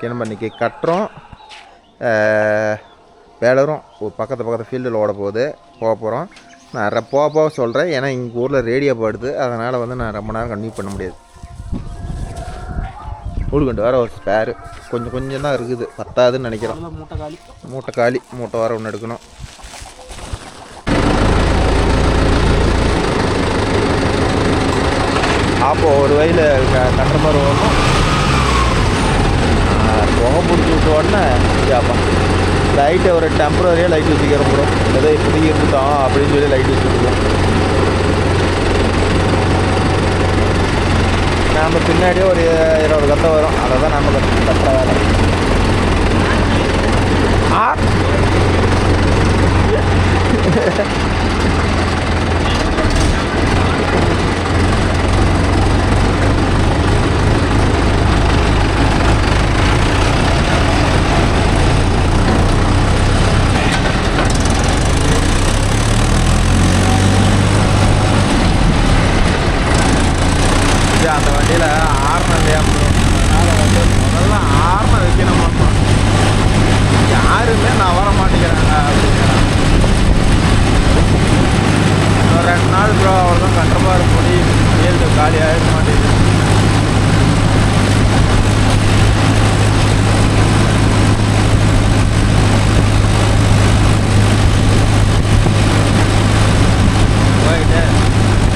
நம்ம இன்றைக்கி கட்டுறோம். வேலரும் ஒரு பக்கத்து ஃபீல்டில் ஓட போக போகிறோம். நான் போக சொல்கிறேன். ஏன்னா எங்கள் ஊரில் ரேடியோ போடுது. அதனால் வந்து நான் ரொம்ப நேரம் கன்டினியூ பண்ண முடியாது. ஊடுகண்டு வர ஒரு ஸ்பேரு கொஞ்சம் தான் இருக்குது, பத்தாதுன்னு நினைக்கிறோம். மூட்டை காலி மூட்டை வர ஒன்று எடுக்கணும். அப்போ ஒரு வயல் கட்டுற மாதிரி வரணும். புகை பிடிச்சி விட்ட உடனே அப்பா லைட்டை ஒரு டெம்பரரியாக லைட் வச்சுக்கிறோம் ப்ரோ. ஏதோ இப்போதைக்கு இருந்துட்டோம் அப்படின்னு சொல்லி லைட் வச்சுருக்கோம். நம்ம பின்னாடியே ஒரு 20 கத்தை வரும். அதை தான் நம்ம கட்டுற வேலை. அந்த வண்டியில் ஆர்ன இல்லையா, அதனால் வந்து முதல்ல ஆர்ன வைக்கணும். யாருமே நான் வர மாட்டேங்கிறாங்க அப்படிங்கிறாங்க. இன்னும் 2 நாள் ப்ரோ அவ்வளோதான் கட்டுறப்பாரு பொடி ஃபீல்டு காலி ஆகிட மாட்டேங்குது. போயிட்டு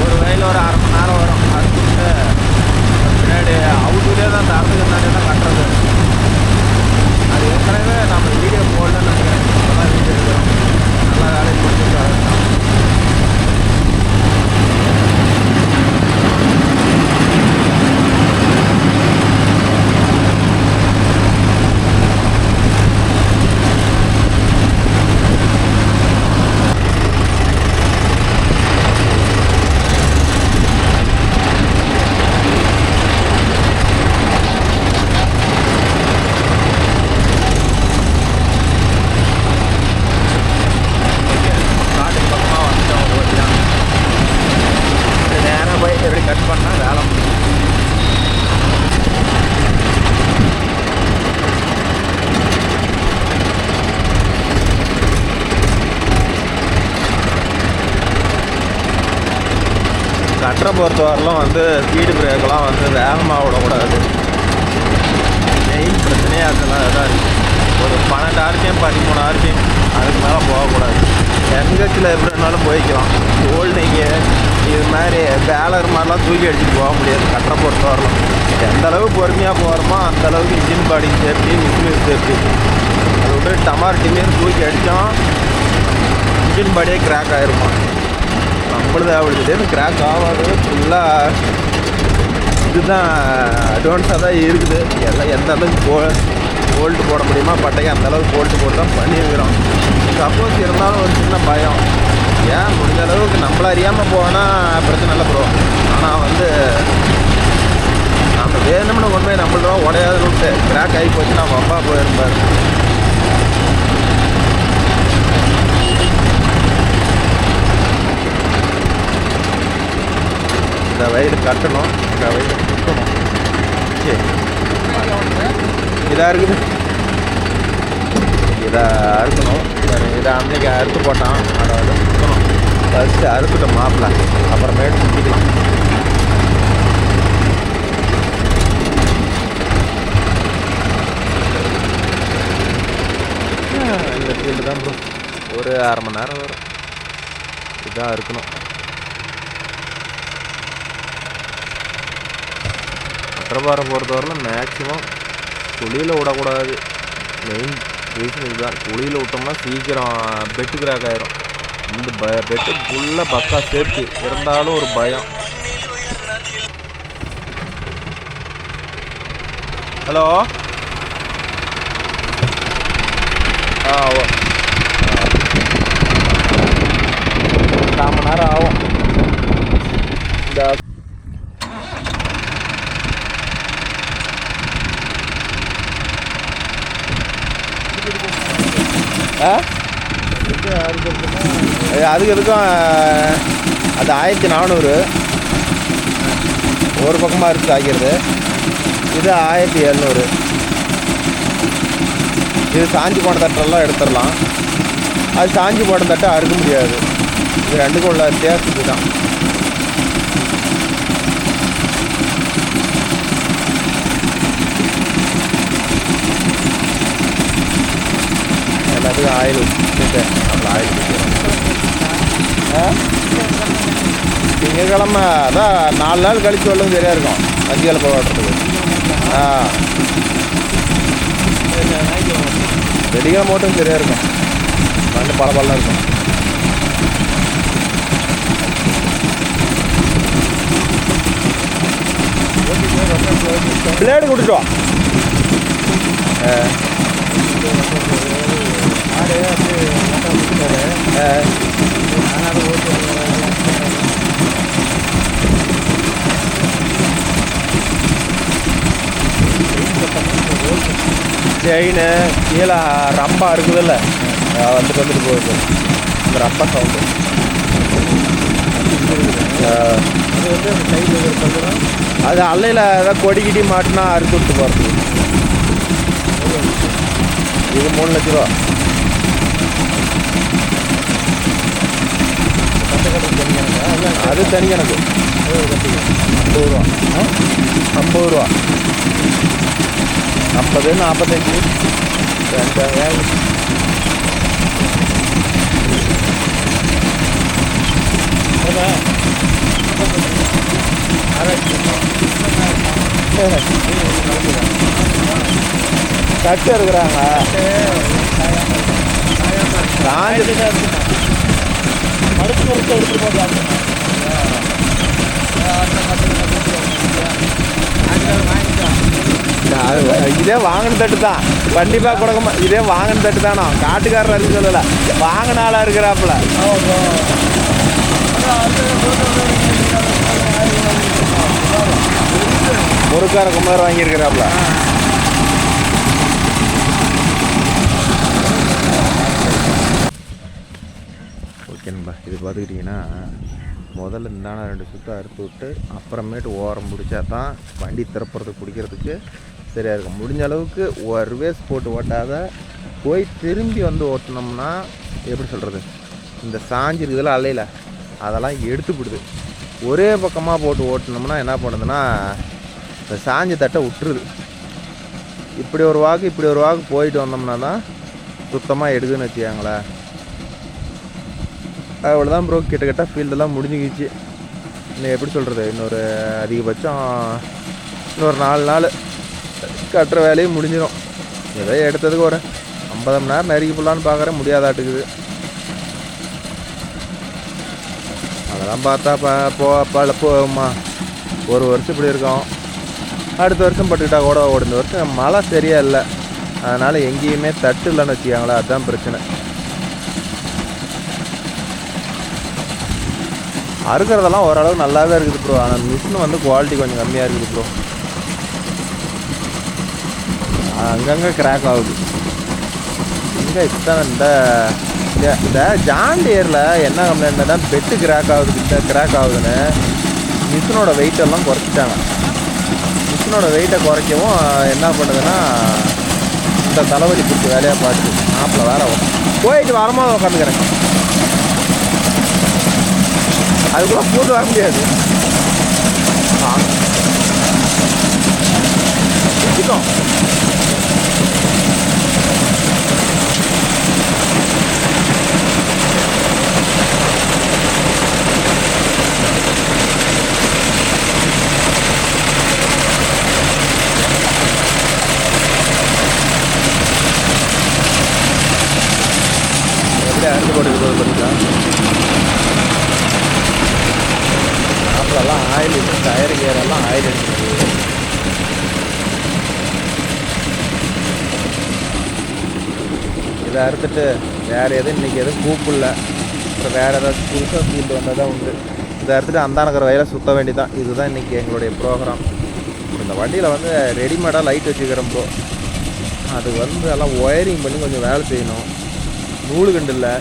ஒரு வயலில் ஒரு 1/2 மணி நேரம் வரும். அதுக்கு பின்னாடி அவுட்லேயே தான் அந்த அறுத்துக்கு முன்னாடி தான் கட்டுறது. அது ஏற்கனவே நம்ம வீடியோ போடலன்னு நினைக்கிறேன். இப்போதான் வீடியோ எடுக்கிறோம். நல்லா வேலைக்கு முடிச்சுட்டு கட் பண்ணால் வேலை முடியும். கட்டரை பொறுத்தவரையிலும் வந்து ஸ்பீடு பிரேக்கெலாம் வந்து வேகமாக விடக்கூடாது. மெயின் பிரச்சனையே அதெல்லாம் இதாக இருக்குது. ஒரு 12 RPM 13 RPM அதுக்கு மேலே போகக்கூடாது. எங்கச்சில் எப்படி இருந்தாலும் போய்க்கலாம். ஓல்டிங்கு இது மாதிரி பேலர் மாதிரிலாம் தூக்கி அடிச்சுட்டு போக முடியாது. கட்டரை பொறுத்த வரலாம் எந்த அளவுக்கு பொறுமையாக போகிறோமோ அந்தளவுக்கு engine body safety, machinery safety. அதை விட்டு டமார் டிமியர் தூக்கி அடித்தோம் இன்ஜின் பாடியே கிராக் ஆகிருமா. நம்மளுது அப்படி கிராக் ஆகாது. ஃபுல்லாக இதுதான் அட்வான்ஸாக தான் இருக்குது. எல்லாம் எந்த அளவுக்கு போல்ட்டு போட முடியுமா பட்டைக்கு அந்தளவுக்கு போல்ட்டு போட்டு தான் பண்ணியிருக்கிறோம். சப்போஸ் இருந்தாலும் ஒரு சின்ன பயம். ஏன் முடிஞ்ச அளவுக்கு நம்மள அறியாமல் போனால் பிரச்சனை இல்லை ப்ரோ. ஆனால் வந்து நம்ம வேணும்னு கொண்டு போய் நம்மள்தான் உடையாத விட்டு கிராக் ஆகி போச்சுன்னா நம்ம அப்பா போயிருப்பார். இந்த வயல் கட்டணும், இந்த வயல் சுற்றணும். சரி இதாக இருக்குது, இதாக அறுக்கணும். இதை அன்றைக்கி அறுத்து போட்டான். அதை வந்து சுற்றணும். ஃபஸ்ட்டு அறுத்துட்டோம் மாப்பிள்ள, அப்புறமேட்டு சுற்றிக்கலாம். இந்த ஃபீல்டு தான் ப்ரோ ஒரு 1/2 மணி நேரம் வரும். இதுதான் இருக்கணும். கட்டரபாரம் பொறுத்தவரையிலும் மேக்ஸிமம் குழியில் விடக்கூடாது. மெயின் ரீசன் இதுதான். குழியில் விட்டோம்னா சீக்கிரம் பெட்டு கிராக் ஆகிரும். இந்த பெட்டு ஃபுல்லாக பக்கா சேஃப்டி இருந்தாலும் ஒரு பயம். ஹலோ ஓ 1/4 மணி நேரம் ஆகும். இந்த அதுக்கு இருக்கும். அது 1400 ஒரு பக்கமாக இருக்குது ஆகிறது. இது 1700. இது சாஞ்சி போன தட்டெல்லாம் எடுத்துடலாம். அது சாஞ்சி போன தட்டை அறுக்க முடியாது. இது ரெண்டுக்கும் உள்ள வித்தியாசத்து தான். எல்லாத்துக்கும் ஆயில் வச்சுட்டு நம்மள ஆயில் திங்கக்கிழமை அதான் 4 நாள் கழிச்சு வரலும் சரியாக இருக்கும். மஞ்சள் போய் ஓட்டுறதுக்கு. வெடிக்கிழமை மட்டும் சரியாக இருக்கும். மண்ணு பல இருக்கும். பிளேடு கொடுத்துட்டு வா. செயின் கீழே ரம்பா இருக்குதுல்ல, வந்துட்டு போகுது இந்த ரப்பா சவுண்டு. அது அல்லையில் ஏதாவது கொடிக்கிட்டி மாட்டினா அறுத்து விட்டு போகிறது. இது 3 லட்ச ரூபா. அது தனி கணக்கு. 50 ரூபா. 50 ரூபா. 50, 45 கட்டு இருக்கிறாங்க. இதே வாங்கின தட்டு தான் கண்டிப்பாக கொடுக்க. இதே வாங்கின தட்டு தானோ, காட்டுக்காரர் இருக்கு சொல்லலை, வாங்கின ஆளாக இருக்கிறாப்புல. முறுக்கார குமார் வாங்கியிருக்கிறாப்புல. ஓகேன்பா, இது பார்த்துக்கிட்டிங்கன்னா முதல்ல இந்தான 2 சுற்று அறுத்து விட்டு அப்புறமேட்டு ஓரம் பிடிச்சா தான் வண்டி திறப்புறதுக்கு பிடிக்கிறதுக்கு சரியாக இருக்கும். முடிஞ்ச அளவுக்கு ஒரு வேஸ் போட்டு ஓட்டாத போய் திரும்பி வந்து ஓட்டினோம்னா எப்படி சொல்கிறது, இந்த சாஞ்சிருக்குதில் அல்லையில் அதெல்லாம் எடுத்துப்பிடுது. ஒரே பக்கமாக போட்டு ஓட்டினோம்னா என்ன பண்ணுதுன்னா இந்த சாஞ்சி தட்டை விட்டுருது. இப்படி ஒரு வாக்கு போயிட்டு வந்தோம்னா தான் சுத்தமாக எடுக்குதுன்னு வச்சுக்காங்களேன். அவ்வளோதான் ப்ரோ, கிட்டத்தட்ட ஃபீல்டெல்லாம் முடிஞ்சுக்கிச்சு. இன்னும் எப்படி சொல்கிறது, இன்னொரு அதிகபட்சம் இன்னொரு 4 நாள் கட்டுற வேலையும் முடிஞ்சிடும். ஏதோ எடுத்ததுக்கு ஒரு 50 மணி நேரம் நெருக்கி போடலான்னு பார்க்குறேன், முடியாதாட்டுக்குது. அதெல்லாம் பார்த்தா போமா ஒரு வருஷம் இப்படி இருக்கும், அடுத்த வருஷம் பட்டுக்கிட்டா கூட ஓடும். இந்த வருஷம் மழை சரியாக இல்லை, அதனால் எங்கேயுமே தட்டு இல்லைன்னு வச்சுக்காங்களா, அதுதான் பிரச்சனை. அறுக்கிறதெல்லாம் ஓரளவு நல்லா தான் இருக்குது ப்ரோ. ஆனால் மிஷின் வந்து குவாலிட்டி கொஞ்சம் கம்மியாக இருக்குது ப்ரோ. அங்கங்கே கிராக் ஆகுது. இங்கே இத்தனை இந்த ஜாண்டியரில் என்ன கம்ப்ளைண்ட்னா பெட்டு கிராக் ஆகுதுன்னு மிஷினோட வெயிட்டெல்லாம் குறைச்சிட்டாங்க. மிஷினோட வெயிட்டை குறைக்கவும் என்ன பண்ணுதுன்னா இந்த தலைவலி பிடிச்ச வேலையாக பார்த்து நாப்பில் வேற போயிட்டு வரமாக உட்காந்துக்கிறேன். அதுக்குள்ள போட்டு வர முடியாது. எப்படி அறுந்து போட்டுக்கு போது பார்த்தீங்களா, அப்பெல்லாம் ஆயில் டயரு கேரெல்லாம் ஆயில் எடுத்துருக்கு. இதை அறுத்துட்டு வேறு எதுவும் இன்றைக்கி எதுவும் கூப்பிடல, அப்புறம் வேறு ஏதாவது புதுசாக ஃபீல்டு வந்தால் தான் உண்டு. இதை அறுத்துட்டு அந்தானக்கிற வயலில் சுற்ற வேண்டிதான். இதுதான் இன்றைக்கி எங்களுடைய ப்ரோக்ராம். இந்த வண்டியில் வந்து ரெடிமேடாக லைட் வச்சுக்கிறோம் ப்ரோ. அது வந்து எல்லாம் ஒயரிங் பண்ணி கொஞ்சம் வேலை செய்யணும். நூலுகண்டு இல்லை,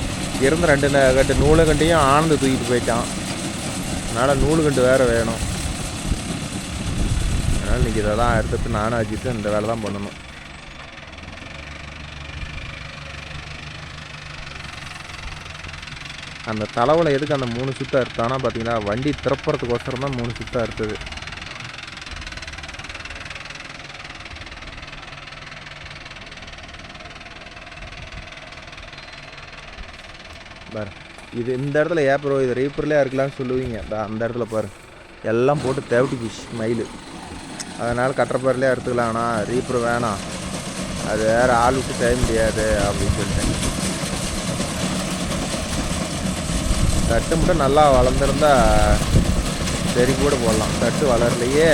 இருந்த 2 கட்டு நூலுகண்டையும் ஆனந்து தூக்கிட்டு போயிட்டான். அதனால் நூலுகண்டு வேறு வேணும். அதனால் இன்றைக்கி இதை தான் எடுத்துட்டு நானும் அஜித்து இந்த வேலை தான் பண்ணணும். அந்த தலைவில் எதுக்கு அந்த 3 சுற்று அறுத்தானா பார்த்தீங்கன்னா வண்டி திறப்புறதுக்கோசரம் தான் 3 சுற்று அறுத்தது. பாரு இது இந்த இடத்துல ப்ரோ இது ரீப்பர்லேயே இருக்கலாம்னு சொல்லுவீங்க. அந்த இடத்துல பாரு எல்லாம் போட்டு தேவட்டி போச்சு மயில். அதனால் கட்டுறப்பாரிலே அறுத்துக்கலாம். ஆனால் ரீப்பர் வேணாம், அது வேறு ஆள் விட்டு செய்ய முடியாது அப்படின்னு சொல்லிட்டேன். தட்டு மட்டும் நல்லா வளர்ந்துருந்தா சரி கூட போடலாம். தட்டு வளரலையே.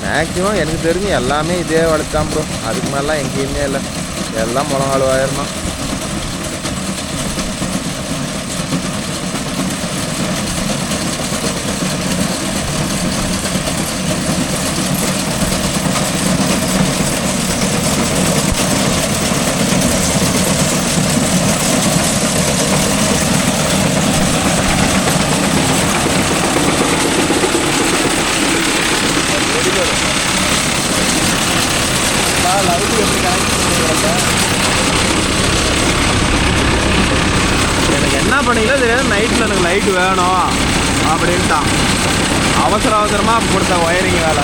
மேக்ஸிமம் எனக்கு தெரிஞ்சு எல்லாமே இதே வளர்த்தான் ப்ரோ. அதுக்கு மேலாம் எங்கேயுமே இல்லை, எல்லாம் முழங்கால் ஆயிரணும். எனக்கு என்ன பண்ணிக்கல தெரியாது, நைட்டில் எனக்கு லைட்டு வேணும் அப்படின்ட்டான். அவசரமாக கொடுத்த ஒயரிங் வேலை.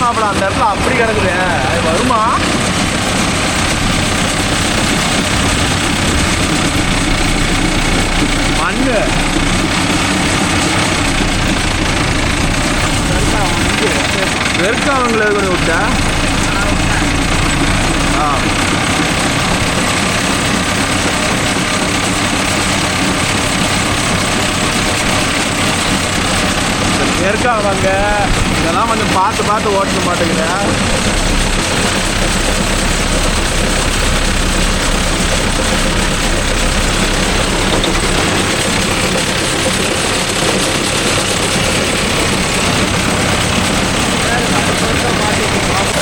மாப்பிள அந்த இடத்துல அப்படி கிடக்குது, அது வருமா? மண்ணு வெறுக்காவங்களை கொஞ்சம் விட்டா வெறுக்காவாங்க. இதெல்லாம் கொஞ்சம் பார்த்து ஓட்ட மாட்டேங்குது.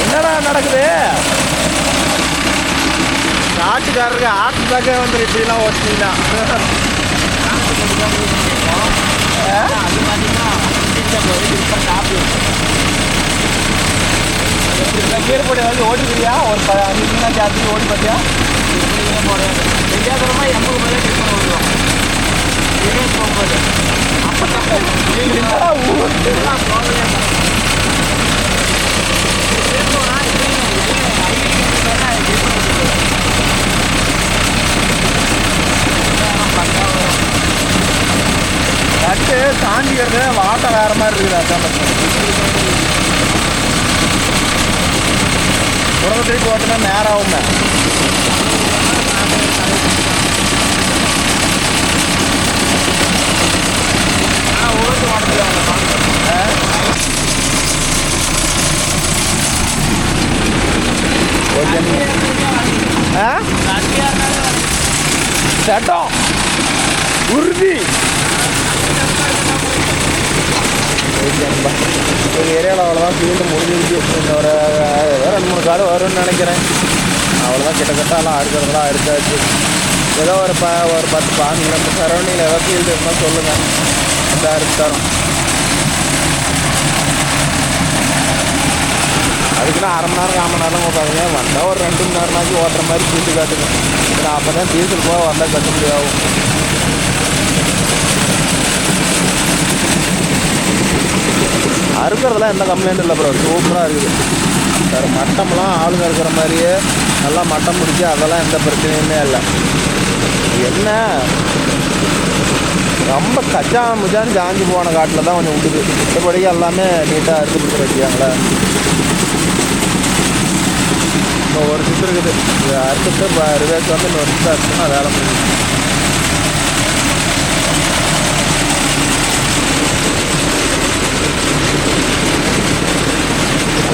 என்னடா நடக்குது? நாட்டுக்காரருக்கு ஆட்டு தாக்க வந்து இப்படிலாம் ஓட்டினா கீழ்படி வந்து ஓட்டுக்கிறியா? ஒரு 5 நிமிஷம் சேர்த்து ஓடி பார்த்தியா? தெரியாதரமா 80 மேலே ட்ரிப் ஓடுவோம். போகும்போது தட்டு தாண்டிக்கிறது வாட்டை வேற மாதிரி இருக்குது. அதான் உடம்பு ஓட்டுனா நேரம் ஆகுங்க. சட்டம் உறுதி ஒரு ஏரியாவில் அவ்வளோதான் ஃபீல்டு முடிஞ்சிருச்சு. இன்னொரு 2-3 காடு வரும்னு நினைக்கிறேன். அவ்வளோதான் கிட்டத்தட்ட எல்லாம் அறுக்கிறதுலாம் அறுத்தாச்சு. ஏதோ ஒரு 10-15 கிலோமீட்டர் சரௌண்டிங்கில் ஏதோ ஃபீல்டு இருந்தால் சொல்லுங்கள், அந்த அறுத்து தரோம். அதுக்குன்னா 1/2 மணி நேரம் 1/4 மணி நேரம் ஓட்டாதுங்க. வந்தால் ஒரு 2 மணி நேரம்னாச்சும் ஓட்டுற மாதிரி ஃபீல்டு காட்டுங்க. ஏன்னா அப்போ தான் டீசல் போக வந்தால் கட்டுப்படி ஆகும். அறுக்கிறதுலாம் எந்த கம்ப்ளைண்ட்டும் இல்லை ப்ரோ, சூப்பராக இருக்குது. வேறு மட்டம்லாம் ஆளுங்க இருக்கிற மாதிரியே நல்லா மட்டம் பிடிச்சி அதெல்லாம் எந்த பிரச்சனையுமே இல்லை. என்ன ரொம்ப கச்சா முச்சான்னு சாஞ்சி போன காட்டில் தான் கொஞ்சம் விடுது. மற்றபடிக்கு எல்லாமே நீட்டாக அறுத்து பிடிச்சி வச்சுக்காங்களே. இப்போ ஒரு சுற்று இருக்குது, இது அறுத்துட்டு இப்போ ரிவேஸ் வந்து இன்னொரு சுற்று அறுத்துன்னா வேலை முடியும்.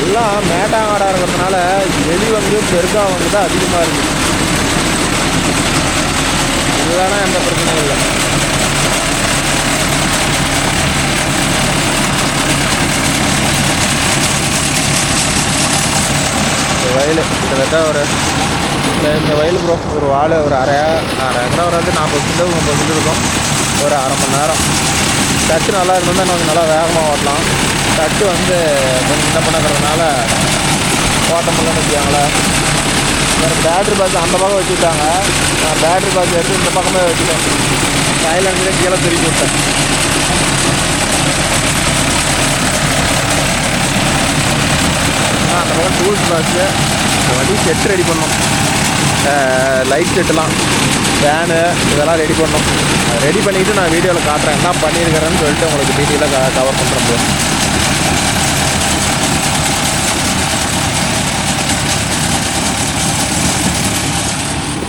எல்லாம் மேட்டாங்காடாக இருக்கிறதுனால எலி வந்து பெருக்காக வந்து தான் அதிகமாக இருக்குது. இதுதானா எந்த பிரச்சனையும் இல்லை. வயல் கிட்டத்தட்ட இந்த வயல் ப்ரோ ஒரு வாழை ஒரு அரை ஏக்கரா வராது. 40 சென்ட் 30 சென்ட் இருக்கும். ஒரு 1/2 மணி நேரம். தட்டு நல்லா இருந்தால் கொஞ்சம் நல்லா வேகமாக ஓட்டலாம். தட்டு வந்து கொஞ்சம் சின்ன பண்ணக்கிறதுனால ஓட்ட முடியலன்னு வச்சுக்காங்களேன். வேறு பேட்ரி பாக்ஸ் அந்த பக்கம் வச்சுட்டாங்க. நான் பேட்ரி பாக்ஸ் எடுத்து இந்த பக்கமே வச்சுட்டேன். சைலன்ஸில் கீழே திருப்பி விட்டேன். அந்த பக்கம் டூல்ஸ் பாக்ஸு வண்டி செட் ரெடி பண்ணோம். லைட் செட்டுலாம் ஃபேனு இதெல்லாம் ரெடி பண்ணோம். ரெடி பண்ணிவிட்டு நான் வீடியோவில் காட்டுறேன் என்ன பண்ணியிருக்கிறேன்னு சொல்லிட்டு உங்களுக்கு டீட்டெயிலாக கவர் பண்ணுறேன் ப்ரோ.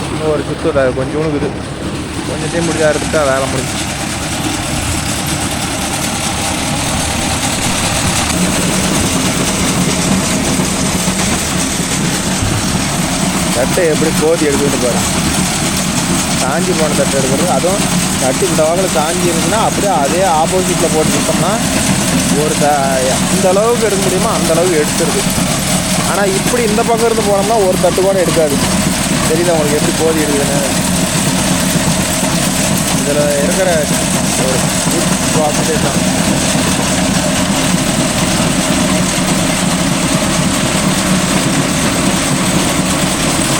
இன்னும் ஒரு சுற்று கொஞ்சம் இருக்குது. கொஞ்சம் டைம் முடிஞ்சா இருந்துட்டா வேலை முடிஞ்சு. தட்டை எப்படி கோதி எடுக்குதுன்னு பாருங்க. காஞ்சி போன தட்டை எடுக்கிறது. அதுவும் தட்டு இந்த வகையில் காஞ்சி இருந்துச்சுன்னா அப்படியே அதே ஆப்போசிட்டில் போட்டு விட்டோம்னா ஒரு இந்த அளவுக்கு எடுக்க முடியுமோ அந்த அளவுக்கு எடுத்துருது. ஆனால் இப்படி இந்த பக்கம் இருந்து போனோம்னா ஒரு தட்டு கூட எடுக்காது. தெரியுது உங்களுக்கு எப்படி கோதி எடுக்குதுன்னு. இதில் இருக்கிற ஒரு ப்ராசஸ் தான்.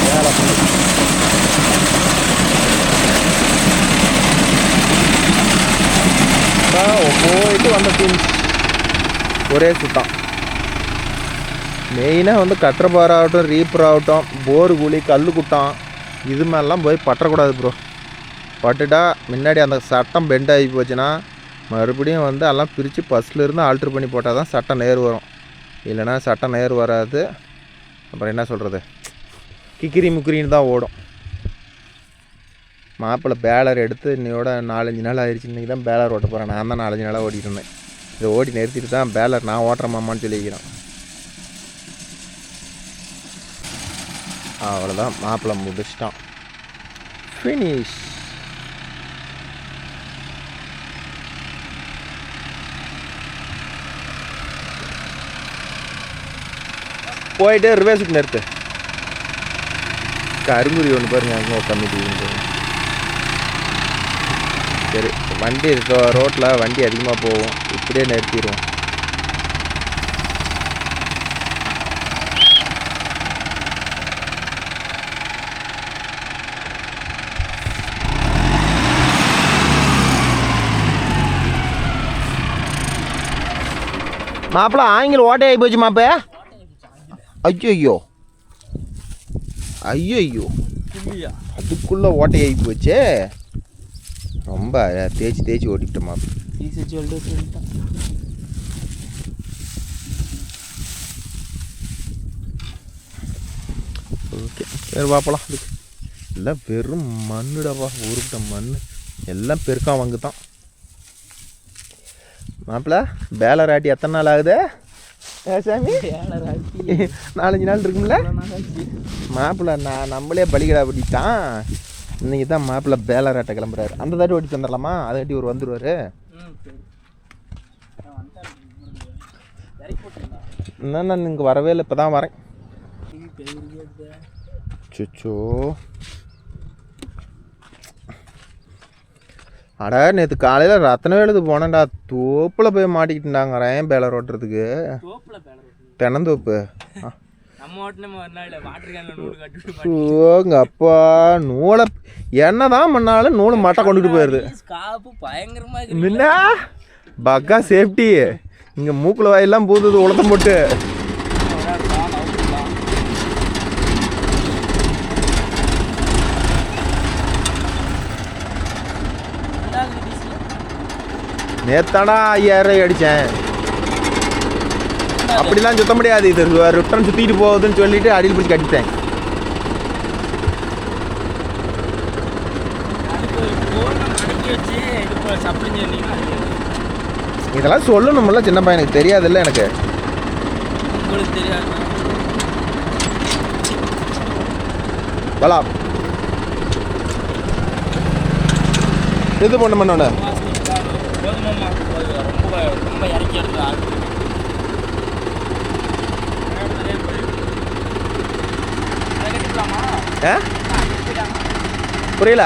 வேலை போயிட்டு வந்த டீம் ஒரே சுத்தான். மெயினாக வந்து கட்டர் பார் ஆகட்டும், ரீப்பர் ஆகட்டும், போர் குழி, கல் குட்டம் இது மாதிரிலாம் போய் பற்றக்கூடாது ப்ரோ. பட்டுட்டா முன்னாடி அந்த சட்டம் பெண்ட் ஆகி போச்சுன்னா மறுபடியும் வந்து எல்லாம் பிரித்து ஃபஸ்ட்லேருந்து ஆல்ட்ரு பண்ணி போட்டால் தான் சட்டம் நேர் வரும். இல்லைனா சட்டம் நேர் வராது. அப்புறம் என்ன சொல்கிறது, கிக்கிரி முக்கிரின்னு தான் ஓடும். மாப்பிள்ளை பேலர் எடுத்து இன்னையோட 4-5 நாள் ஆயிடுச்சு. இன்றைக்கி தான் பேலர் ஓட்ட போகிறேன். நான் தான் 4-5 நாளாக ஓட்டிகிட்டு இருந்தேன். இதை ஓட்டி நிறுத்திட்டு தான் பேலர் நான் ஓட்டுறமாமான்னு சொல்லிக்கிறேன். அவ்வளோதான், மாப்பிள்ளை முடிச்சிட்டான். ஃபினிஷ். போயிட்டு ரிவேர்ஸுக்கு நிறுத்து. கருங்குறி ஒன்று பாருங்க, அங்கே கம்மிட்டு. சரி, வண்டி ரோட்டில் வண்டி அதிகமாக போகும், இப்படியே நிறுத்திடுவோம். மாப்பிள்ள ஆங்கில ஓட்டை ஆகி போச்சு மாப்ப. ஐயோ ஐயோ அதுக்குள்ளே ஓட்டை ஆகி போச்சு. ரொம்ப தேய்ச்சி ஓட்டிவிட்டோம் மாப்பிள்ள. ஓகே சரி பார்ப்பலாம். எல்லாம் வெறும் மண்ணுடாப்பா, ஊருக்கிட்ட மண் எல்லாம் பெருக்கான் வாங்கு தான். மாப்பிள்ள பேலர் ஆட்டி எத்தனை நாள் ஆகுது சாமி? 4-5 நாள் இருக்குங்களா மாப்பிள்ள? நம்மளே பலிகடா ஓட்டிட்டான். இன்றைக்கி தான் மாப்பிள்ளை பேலர் ஆட்ட கிளம்புறாரு. அந்த தாட்டி ஓட்டி தந்துடலாமா? அதை கட்டி ஒரு வந்துடுவார். என்னண்ணா இங்கே வரவே இல்லை, இப்போ தான் வரேன். சுச்சோ அடா, நேற்று காலையில் ரத்தனவேலுக்கு போனேன்டா. தோப்பில் போய் மாட்டிக்கிட்டுண்டாங்கிறேன் பேலர் ஓட்டுறதுக்கு. தென்னந்தோப்பு. ஓங்க அப்பா, நூலை என்னதான் பண்ணாலும் நூலை மட்டை கொண்டுட்டு போயிடுது. முன்ன பக்கா சேஃப்டி. இங்கே மூக்கில் வாயெல்லாம் பூந்தது உளத்தம் போட்டு. நேத்தாடா 5000 அடித்தேன். அப்படிலாம் சுத்த முடியாது. இது ரிட்டன் சுற்றிட்டு போகுதுன்னு சொல்லிட்டு அடியில் பிடிச்சி கட்டிட்டேன். இதெல்லாம் சொல்லணும்ல சின்ன பையனுக்கு, தெரியாதுல்ல எனக்கு. வலா இது பண்ண பண்ணோட புரியல.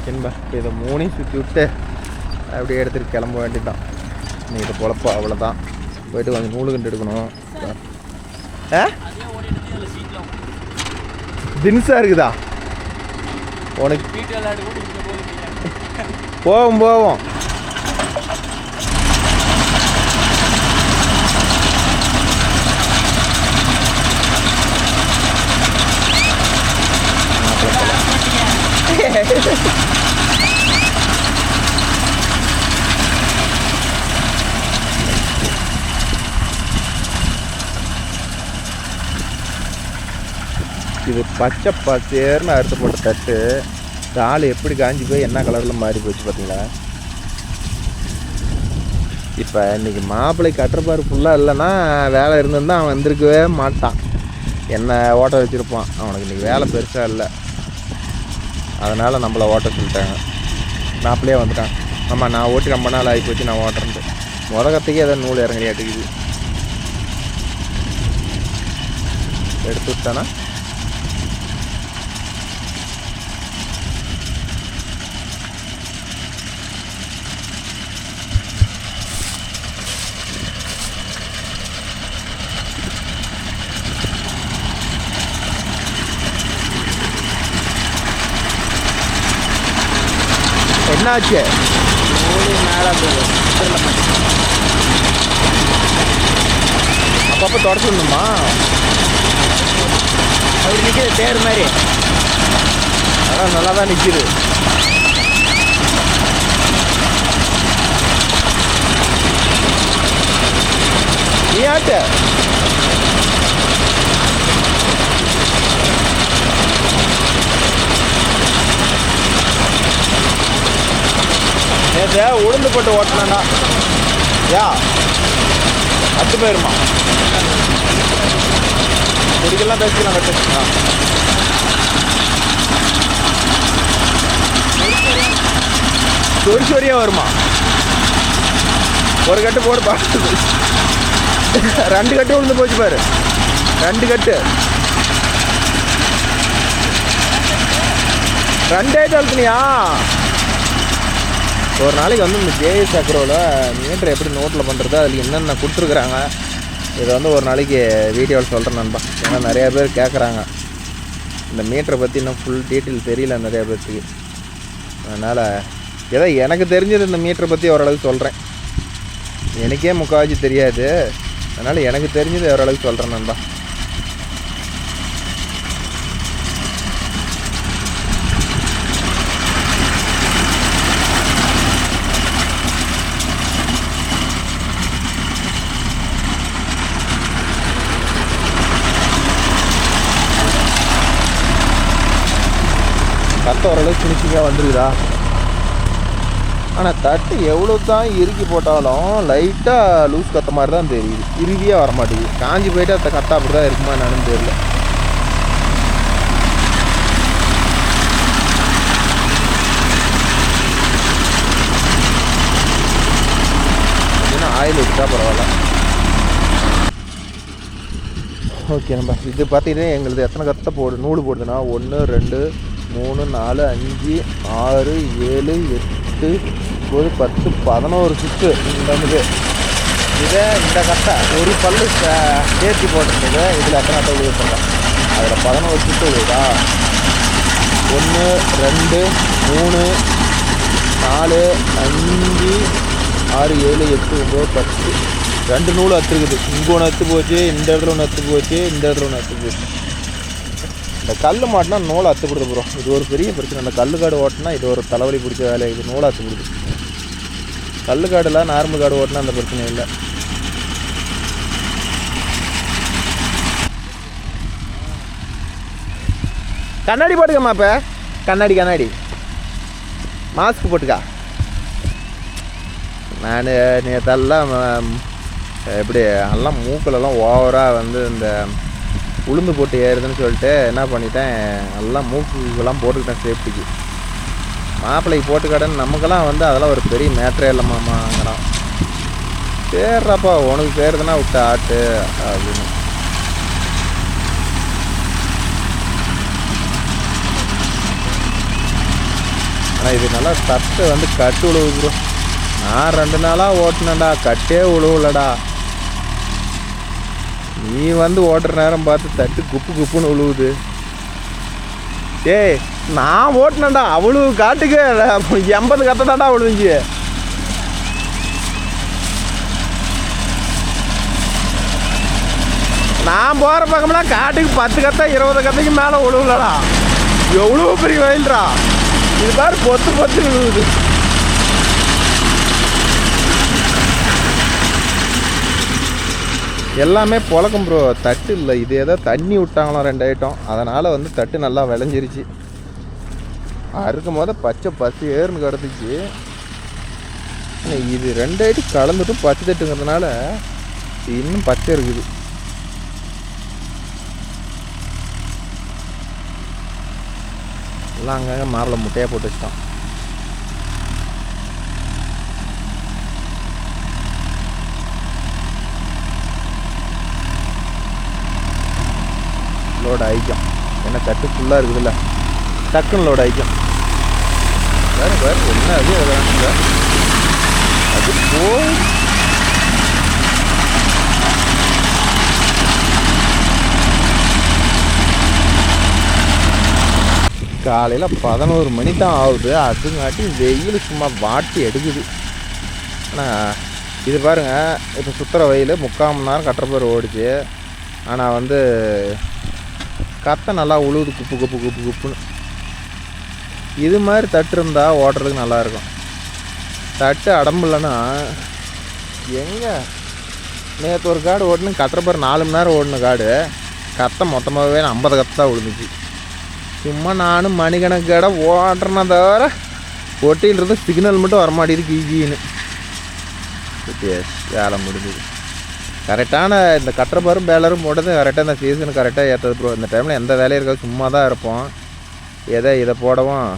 ஓகேன்பா. இப்போ இதை 3 சுற்றி விட்டு அப்படியே எடுத்துகிட்டு கிளம்ப வேண்டியதுதான். இன்னைக்கு இதை பொழப்பா அவ்வளோதான். போய்ட்டு கொஞ்சம் நூலு கண்டு எடுக்கணும். தின்ஸாக இருக்குதா உனக்கு? போவோம் போவோம். இது பச்சை பச்சேர்னு அறுத்து போட்ட தட்டு. தாள் எப்படி காஞ்சி போய் என்ன கலரில் மாறி போச்சு பார்த்தீங்களா? இப்போ இன்றைக்கி மாப்பிள்ளை கட்டுறப்பாரு ஃபுல்லாக இல்லைன்னா வேலை இருந்திருந்தால் அவன் வந்திருக்கவே மாட்டான். என்ன ஓட்ட வச்சுருப்பான். அவனுக்கு இன்றைக்கி வேலை பெருசாக இல்லை, அதனால் நம்மளை ஓட்ட சொல்லிட்டாங்க. மாப்பிள்ளையே வந்துட்டான். ஆமாம், நான் ஓட்டி ரொம்ப நாள் ஆகி போச்சு, நான் ஓட்டுறேன்ட்டு. கற்றுக்கே ஏதோ நூல் இறங்கியாட்டுக்குது. எடுத்து விட்டானா என்னாச்சு? அப்பப்போ தொடச்சிடணுமா? அவர் நிற்கிது தேர் மாதிரி. அதான் நல்லா தான் நிற்கிது. நீ ஆட்டு நேற்று உளுந்து போட்டு ஓட்டினா யா அத்து போயிருமா? குடிக்கெல்லாம் பேசிக்கலாம் கட்டுச்சுண்ணா. சொரி சொரியாக வருமா? ஒரு கட்டு போடு பார்த்து. 2 கட்டு உளுந்து போச்சு பாரு. 2 கட்டு 2 அழுத்துனியா? ஒரு நாளைக்கு வந்து இந்த ஜேஎஸ் அக்ரோவில் மீட்டர் எப்படி நோட்டில் பண்ணுறது, அதில் என்னென்ன கொடுத்துருக்குறாங்க, இதை வந்து ஒரு நாளைக்கு வீடியோவில் சொல்கிறேன் நண்பா. ஏன்னா நிறையா பேர் கேட்குறாங்க இந்த மீட்டரை பற்றி. இன்னும் ஃபுல் டீட்டெயில் தெரியல நிறையா பேர்த்துக்கு. அதனால் ஏதோ எனக்கு தெரிஞ்சது இந்த மீட்டரை பற்றி ஓரளவுக்கு சொல்கிறேன். எனக்கே முக்கால்வாசி தெரியாது, அதனால் எனக்கு தெரிஞ்சது ஓரளவுக்கு சொல்கிறேன் நண்பா. கத்தை ஓரளவுக்கு ஃபினிஷிங்காக வந்துருக்குதா? ஆனால் தட்டு எவ்வளோ தான் இறுக்கி போட்டாலும் லைட்டாக லூஸ் கத்த மாதிரி தான் தெரியுது. இறுதியாக வரமாட்டேங்குது. காஞ்சி போய்ட்டு அந்த கத்தை அப்படி தான் இருக்குமா என்னன்னு தெரியல. ஆயில் விட்டா பரவாயில்ல. ஓகே நம்ப இது பார்த்தீங்கன்னா எங்களுக்கு எத்தனை கத்தை நூல் போடுதுன்னா 1 2 3 4 5 6 7 8 9 10 11 சுற்று வந்து இதை இந்த கட்டை ஒரு பல்லு சேர்த்தி போட்டிருந்தது. இதில் எத்தனை கட்டை உதவி பண்ணுறோம்? அதில் 11 சுற்று உதவிதா? 1 2 3 4 5 6 7 8 9 10 2 நூல் அத்துருக்குது. இங்கே ஒன்று அத்து போச்சு, இந்த இடத்துல ஒன்று அத்து போச்சு, இந்த இடத்துல ஒன்று அத்து போச்சு. இந்த கல் மாட்டினா நூலை அத்து கொடுத்து போகிறோம். இது ஒரு பெரிய பிரச்சனை. அந்த கல் காடு ஓட்டினா இது ஒரு தலைவலி பிடிச்ச வேலை. இது நூலை அத்து கொடுது. கல் காடுலாம் நார்மல் காடு ஓட்டினா அந்த பிரச்சனை இல்லை. கண்ணாடி போட்டுக்கம்மா. இப்போ கண்ணாடி மாஸ்க் போட்டுக்கா. நான் நேற்றெல்லாம் எப்படி எல்லாம் மூக்கிலலாம் ஓவராக வந்து இந்த உளுந்து போட்டு ஏறுதுன்னு சொல்லிட்டு என்ன பண்ணிட்டேன், எல்லாம் மூக்குக்கெல்லாம் போட்டுக்கிட்டேன் சேஃப்டிக்கு. மாப்பிள்ளைக்கு போட்டுக்கடன்னு நமக்கெல்லாம் வந்து அதெல்லாம் ஒரு பெரிய மேட்ரே இல்லைம்மாங்கிறான். சேர்றாப்பா உனக்கு சேருதுன்னா விட்டு ஆட்டு அப்படின்னு. ஆனால் இது நல்லா தட்டை வந்து கட்டு உழுவு ப்ரோ. நான் 2 நாளாக ஓட்டினேன்டா, கட்டே உழுவுலடா. நீ வந்து ஓட்டுற நேரம் பார்த்து தட்டு குப்பு குப்புன்னு உழுவுது. ஏய் நான் ஓட்டினேன்டா, அவ்வளோ காட்டுக்கு 80 கத்தை தாண்டா விழுந்துச்சு. நான் போகிற பக்கம்லாம் காட்டுக்கு 10 கத்தை 20 கத்தைக்கு மேலே விழுவுலடா. எவ்வளோ பெரிய வயல்டா இது பாரு, பொத்து பொத்து விழுவுது. எல்லாமே புழக்கம் ப்ரோ, தட்டு இல்லை. இது ஏதோ தண்ணி விட்டாங்களாம் 2 ஐட்டம், அதனால் வந்து தட்டு நல்லா விளைஞ்சிருச்சு. அறுக்கும் போது பச்சை பச்சை ஏறுன்னு கிடந்துச்சு. இது 2 ஐட்டம் கலந்துட்டும் பச்சை தட்டுங்கிறதுனால இன்னும் பச்சை இருக்குது. எல்லாம் அங்கங்கே மாரில் முட்டையாக போட்டு வச்சிட்டான். லோடு ஆகிக்கும், ஏன்னா தட்டு ஃபுல்லாக இருக்குதுல்ல, டக்குன்னு லோடு ஆகிக்கும். வேறு வேறு என்ன அது அது போய் காலையில் 11 மணி தான் ஆகுது. அதுங்காட்டி வெயில் சும்மா வாட்டி எடுக்குது. ஆனால் இது பாருங்கள், இப்போ சுற்றுற வெயில் 3/4 மணி நேரம் கட்டுறப்பேர் ஓடிச்சு. ஆனால் வந்து கத்தை நல்லா உழுவுது குப்பு குப்பு குப்பு குப்புன்னு. இது மாதிரி தட்டு இருந்தால் ஓட்டுறதுக்கு நல்லாயிருக்கும். தட்டு அடம்பில்லைன்னா எங்கே நேற்று ஒரு காடு ஓட்டுன்னு கட்டுறப்பேர் 4 மணி நேரம் ஓடின காடு கத்தை மொத்தமாகவே 50 கத்தை தான் விழுந்துச்சு. சும்மா நானும் மணிக்கணக்கு கடை ஓட்டுறேன்னா தவிர ஒட்டியிலிருந்து சிக்னல் மட்டும் வரமாட்டேது கீன்னு. வேலை முடிஞ்சுது. கரெக்டான இந்த கட்டுறப்பாரும் பேலரும் போட்டது கரெக்டாக இந்த சீசன் கரெக்டாக ஏற்றது ப்ரோ. இந்த டைமில் எந்த வேலையும் இருக்காது, சும்மா தான் இருப்போம். இதை போடவும்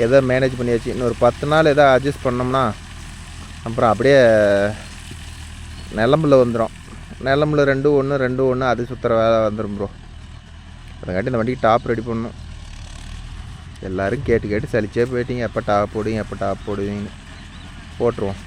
எதை மேனேஜ் பண்ணியாச்சு. இன்னொரு 10 நாள் எதை அட்ஜஸ்ட் பண்ணோம்னா அப்புறம் அப்படியே நிலம்பில் வந்துடும். நிலம்பில் 2-1 அது சுற்றுற வேலை வந்துடும் ப்ரோ. அதுக்காட்டி இந்த வண்டிக்கு டாப் ரெடி பண்ணணும். எல்லோரும் கேட்டு சலிச்சே போயிட்டீங்க, எப்போ டாப் போடுவீங்கன்னு. போட்டுருவோம்.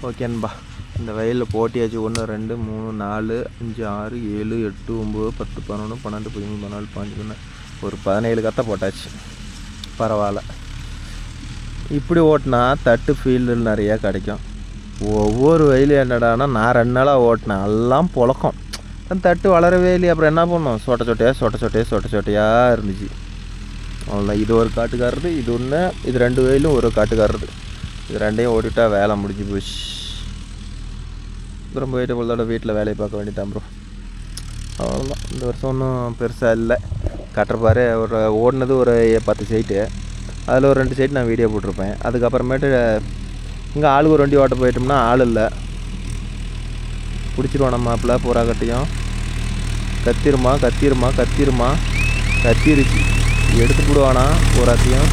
ஓகேன்பா, இந்த வயலில் போட்டியாச்சு. 1 2 3 4 5 6 7 8 9 10 11 12 13 14 15 ஒரு 17 கத்தை போட்டாச்சு. பரவாயில்ல. இப்படி ஓட்டினா தட்டு ஃபீல்டில் நிறையா கிடைக்கும். ஒவ்வொரு வயலும் என்னடானா நான் 2 நாளாக ஓட்டினேன், எல்லாம் புழக்கம். தட்டு வளரவே இல்லையே. அப்புறம் என்ன பண்ணோம், சொட்டையாக இருந்துச்சு. அவ்வளோதான். இது ஒரு காட்டுக்காரது, இது ஒன்று, இது 2 வயலும் ஒரு காட்டுக்காரது. இது 2ஐயும் ஓடிட்டா வேலை முடிஞ்சு போச்சு. திரும்ப போயிட்டு பொழுதோட வீட்டில் வேலையை பார்க்க வேண்டியதான் ப்ரோ. அவ்வளோதான். இந்த வருஷம் ஒன்றும் பெருசாக இல்லை. கட்டுறப்பாரு ஒரு ஓடினது ஒரு 10 சைட்டு, அதில் ஒரு 2 சைட்டு நான் வீடியோ போட்டிருப்பேன். அதுக்கப்புறமேட்டு இங்கே ஆளுக்கு ஒரு வண்டி ஓட்ட போயிட்டோம்னா ஆள் இல்லை. பிடிச்சிருவான் நம்ம மாப்பிள்ள பூரா கட்டியும். கத்திருச்சு எடுத்து போடுவானா பூராத்தையும்.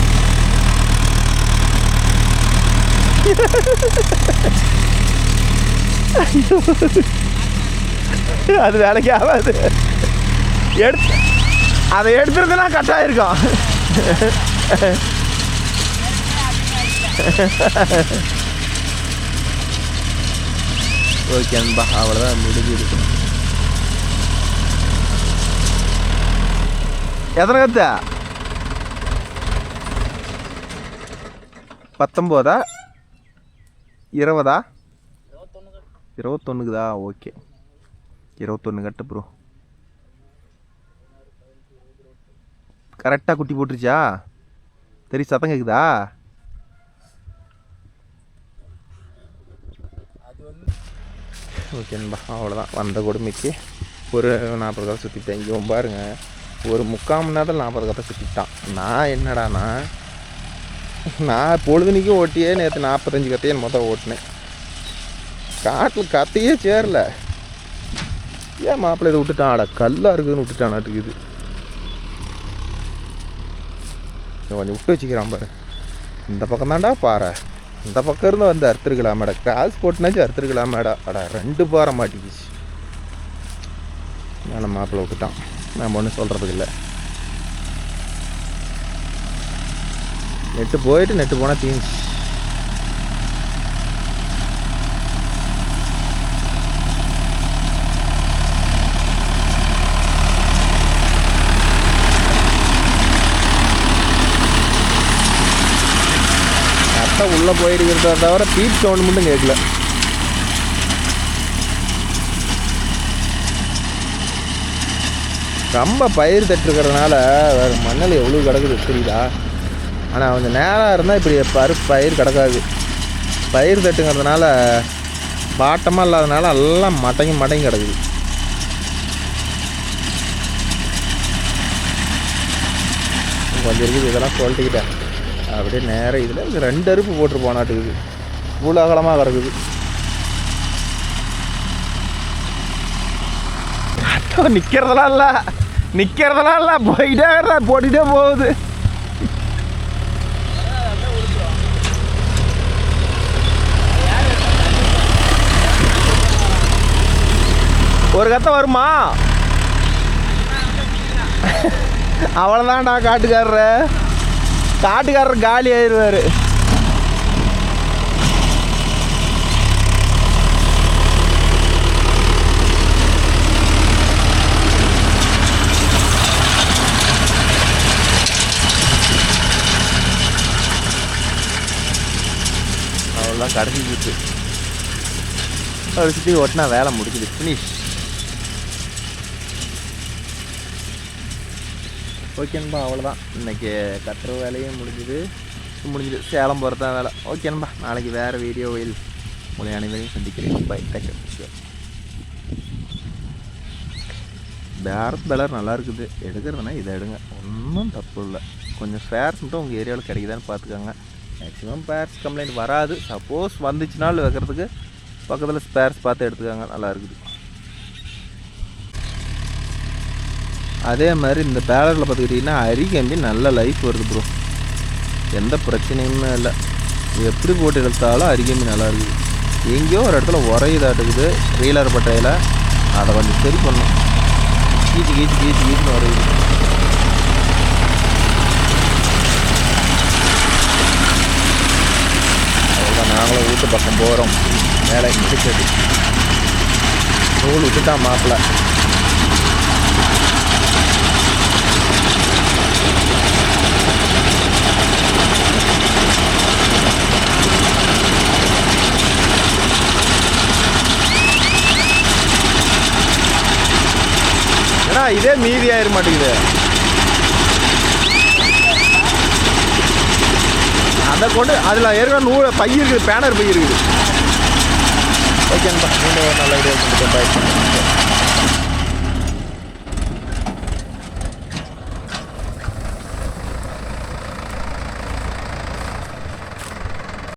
அது வேலைக்கு ஆகாது. அதை எடுத்துருந்துன்னா கட்டாக இருக்கும். ஓகே அன்பா, அவ்வளோதான் முடிஞ்சுது. எத்தனை கத்த? 19 20 21க்குதா? ஓகே, 21 கட்டு ப்ரோ. கரெக்டாக குட்டி போட்டுருச்சா? தெரிய சத்தம் கேட்குதா? ஓகேன்பா, அவ்வளோதான். வந்த கொடுமைக்கு ஒரு 40 கதை சுற்றிட்டேன். இங்கே பாருங்க, ஒரு 3/4 மணி நேரத்தில் 40 கதை சுற்றிட்டான். நான் என்னடானா, நான் பொழுதுனிக்கும் ஓட்டியே நேற்று 45 கத்தையே மொத்தம் ஓட்டினேன். காட்டில் கத்தையே சேரல. ஏன் மாப்பிள்ளை இதை விட்டுட்டான்? ஆடா கல்லாக இருக்குதுன்னு விட்டுட்டான். நாட்டுக்கு இது கொஞ்சம் விட்டு வச்சுக்கிறான் பாரு. இந்த பக்கம் தான்டா பாறை, இந்த பக்கம் இருந்து வந்து அறுத்துருக்கலாமேடா. கிராஸ் போட்டுனாச்சும் அறுத்துருக்கலாமேடா. அடா 2 பாறை மாட்டிக்கிச்சு. நான் மாப்பிள்ளை விட்டுட்டான். நம்ம ஒன்றும் சொல்கிறதுக்கு இல்லை. நெட்டு போயிட்டு நெட்டு போனால் தீஞ்சு. கரெக்டாக உள்ளே போயிருக்கிறத தவிர பீட் சவுண்ட் மட்டும் கேட்கல. ரொம்ப பயிர் தட்டுருக்கிறதுனால வேறு மண்ணில் எவ்வளோ கிடக்குது தெரியுதா? ஆனால் கொஞ்சம் நேராக இருந்தால் இப்படி பயிர் கிடக்காது. பயிர் தட்டுங்கிறதுனால பாட்டமாக இல்லாதனால எல்லாம் மடங்கி கிடக்குது. கொஞ்சம் இருக்குது, இதெல்லாம் சொல்லிட்டுக்கிட்டேன். அப்படியே நேரம் இதில் 2 அறுப்பு போட்டு போனாட்டுக்குது. இவ்வளோ அகலமாக கிடக்குது. நிற்கிறதெல்லாம் இல்லை, போயிட்டே போட்டுகிட்டே போகுது. ஒரு கத்தை வருமா? அவ்வளோதான்டா காட்டுக்காரர் காலி ஆயிடுவார். அவ்வளோதான், கடைசி சுற்று சுற்றி ஓட்டினா வேலை முடிக்குது, ஃபினிஷ். ஓகேன்பா, அவ்வளோதான். இன்றைக்கி கட்டுற வேலையும் முடிஞ்சுது. சேலம் போகிறது தான் வேலை. ஓகேன்பா, நாளைக்கு வேறு வீடியோவில் உங்களை அனைவரையும் சந்திக்கிறேன். By, thank you. பேரத் பெலர் நல்லா இருக்குது. எடுக்கிறதுனா இதை எடுங்க, ஒன்றும் தப்பு இல்லை. கொஞ்சம் ஸ்பேர்ஸ் மட்டும் உங்கள் ஏரியாவில் கிடைக்குதான்னு பார்த்துக்கோங்க. மேக்ஸிமம் ஸ்பேர்ஸ் கம்ப்ளைண்ட் வராது. சப்போஸ் வந்துச்சுனாலும் வைக்கிறதுக்கு பக்கத்தில் ஸ்பேர்ஸ் பார்த்து எடுத்துக்கோங்க, நல்லா இருக்குது. அதே மாதிரி இந்த பேலரில் பார்த்துக்கிட்டிங்கன்னா அரிகம்பி நல்ல லைஃப் வருது ப்ரோ. எந்த பிரச்சனையுமே இல்லை. எப்படி போட்டு எடுத்தாலும் அரிகம்பி நல்லா இருக்குது. எங்கேயோ ஒரு இடத்துல உரையுதாட்டுக்குது ரீலர் பட்டையில். அதை கொஞ்சம் சரி பண்ணும். கீச்சு உரையுது. அவ்வளோதான், நாங்களும் வீட்டு பக்கம் போகிறோம். மேலே முடிச்சது நூல் விட்டுட்டான் மாப்பிள்ள. இதே மீதி ஆயிட மாட்டேங்குது. அதை கொண்டு அதில் ஏற்கனவே பை இருக்குது, பேனர் பை இருக்குது. ஓகேன்பா, நீங்கள் ஒரு நல்ல வீடியோ கொடுத்து பாய்.